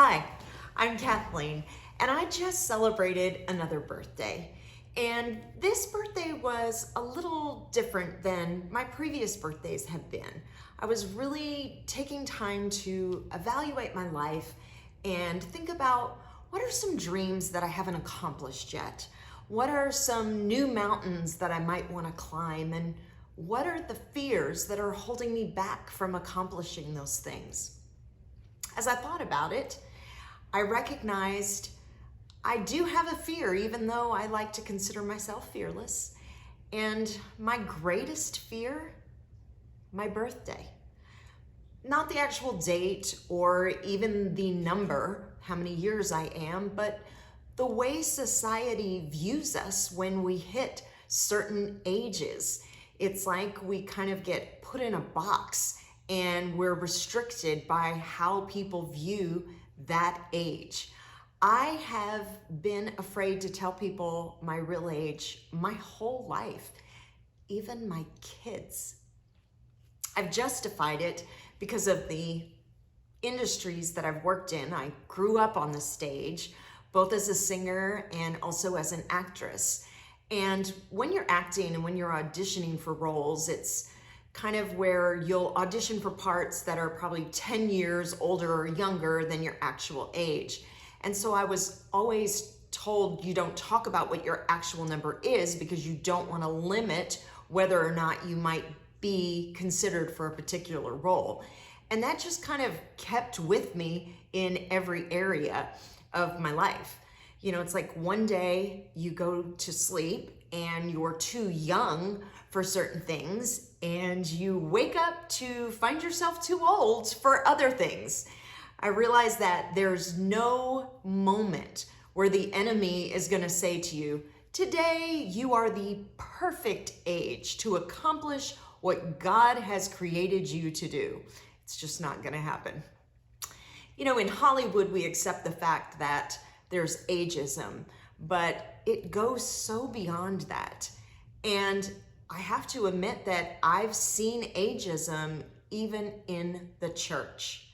Hi, I'm Kathleen, and I just celebrated another birthday. And this birthday was a little different than my previous birthdays have been. I was really taking time to evaluate my life and think about what are some dreams that I haven't accomplished yet? What are some new mountains that I might want to climb? And what are the fears that are holding me back from accomplishing those things? As I thought about it, I recognized I do have a fear, even though I like to consider myself fearless. And my greatest fear, my birthday. Not the actual date or even the number, how many years I am, but the way society views us when we hit certain ages. It's like we kind of get put in a box and we're restricted by how people view that age. I have been afraid to tell people my real age my whole life, even my kids. I've justified it because of the industries that I've worked in. I grew up on the stage, both as a singer and also as an actress. And when you're acting and when you're auditioning for roles, it's kind of where you'll audition for parts that are probably 10 years older or younger than your actual age. And so I was always told you don't talk about what your actual number is because you don't want to limit whether or not you might be considered for a particular role. And that just kind of kept with me in every area of my life. You know, it's like one day you go to sleep and you're too young for certain things, and you wake up to find yourself too old for other things. I realize that there's no moment where the enemy is going to say to you, today you are the perfect age to accomplish what God has created you to do. It's just not going to happen. You know, in Hollywood, we accept the fact that there's ageism, but it goes so beyond that. And I have to admit that I've seen ageism even in the church.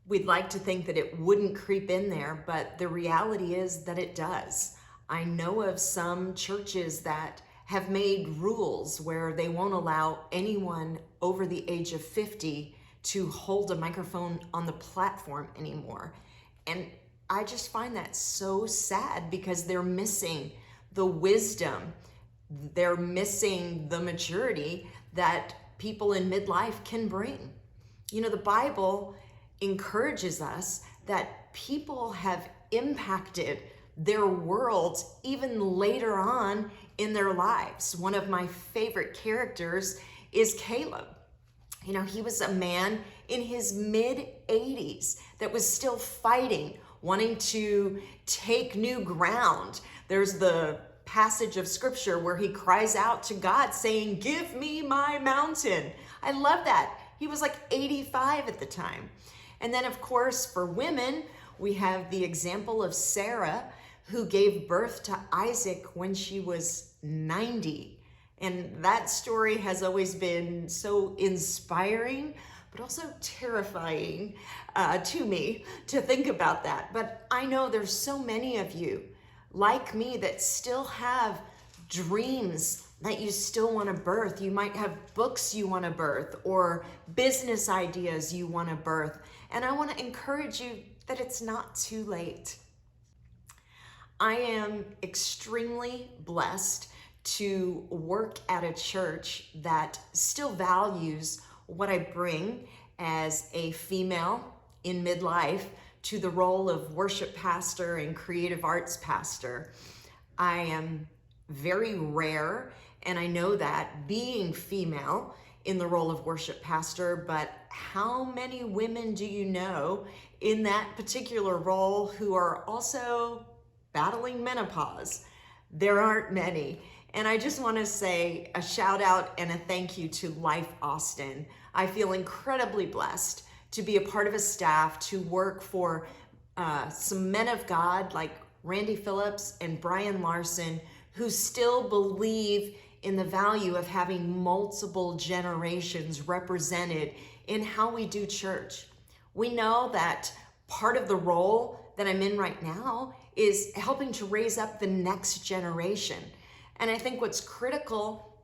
We'd like to think that it wouldn't creep in there, but the reality is that it does. I know of some churches that have made rules where they won't allow anyone over the age of 50 to hold a microphone on the platform anymore. And I just find that so sad because they're missing the wisdom. They're missing the maturity that people in midlife can bring. You know, the Bible encourages us that people have impacted their worlds even later on in their lives. One of my favorite characters is Caleb. You know, he was a man in his mid-80s that was still fighting, wanting to take new ground. There's the passage of scripture where he cries out to God saying, "Give me my mountain." I love that. He was like 85 at the time. And then of course, for women, we have the example of Sarah, who gave birth to Isaac when she was 90. And that story has always been so inspiring, but also terrifying to me to think about that. But I know there's so many of you like me that still have dreams that you still want to birth. You might have books you want to birth or business ideas you want to birth. And I want to encourage you that it's not too late. I am extremely blessed to work at a church that still values what I bring as a female in midlife to the role of worship pastor and creative arts pastor. I am very rare, and I know that being female in the role of worship pastor, but how many women do you know in that particular role who are also battling menopause? There aren't many. And I just want to say a shout out and a thank you to Life Austin. I feel incredibly blessed to be a part of a staff, to work for some men of God like Randy Phillips and Brian Larson, who still believe in the value of having multiple generations represented in how we do church. We know that part of the role that I'm in right now is helping to raise up the next generation. And I think what's critical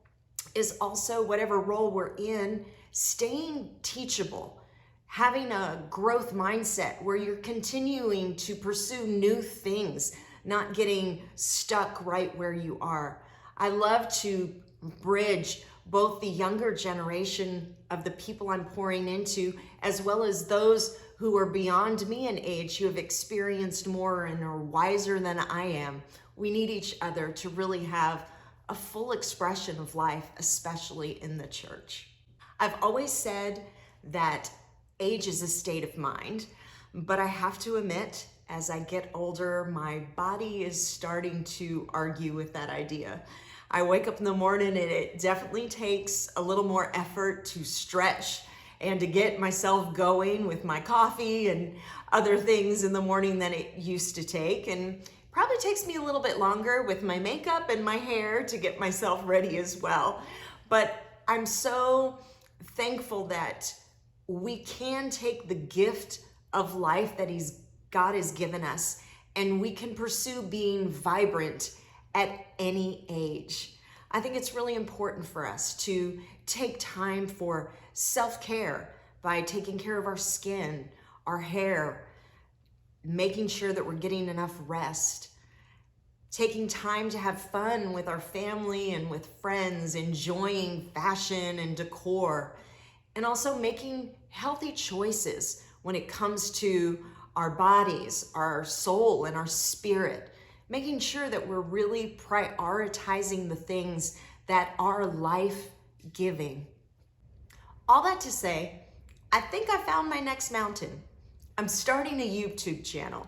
is also, whatever role we're in, staying teachable, having a growth mindset where you're continuing to pursue new things, not getting stuck right where you are. I love to bridge both the younger generation of the people I'm pouring into, as well as those who are beyond me in age, who have experienced more and are wiser than I am. We need each other to really have a full expression of life, especially in the church. I've always said that age is a state of mind, but I have to admit, as I get older, my body is starting to argue with that idea. I wake up in the morning and it definitely takes a little more effort to stretch and to get myself going with my coffee and other things in the morning than it used to take. And probably takes me a little bit longer with my makeup and my hair to get myself ready as well. But I'm so thankful that we can take the gift of life that God has given us, and we can pursue being vibrant at any age. I think it's really important for us to take time for self-care by taking care of our skin, our hair, making sure that we're getting enough rest, taking time to have fun with our family and with friends, enjoying fashion and decor, and also making healthy choices when it comes to our bodies, our soul, and our spirit, making sure that we're really prioritizing the things that are life-giving. All that to say, I think I found my next mountain. I'm starting a YouTube channel,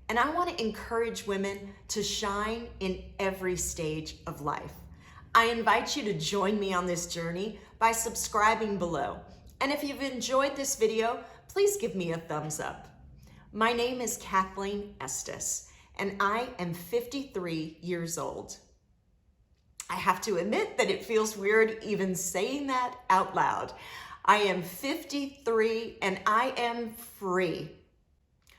and I want to encourage women to shine in every stage of life. I invite you to join me on this journey by subscribing below. And if you've enjoyed this video, please give me a thumbs up. My name is Kathleen Estes, and I am 53 years old. I have to admit that it feels weird even saying that out loud. I am 53 and I am free.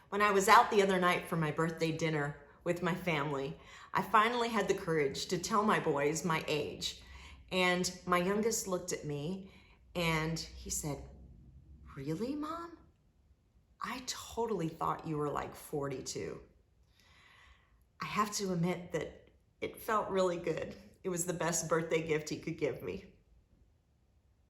When I was out the other night for my birthday dinner with my family, I finally had the courage to tell my boys my age. And my youngest looked at me and he said, "Really, Mom? I totally thought you were like 42. I have to admit that it felt really good. It was the best birthday gift he could give me.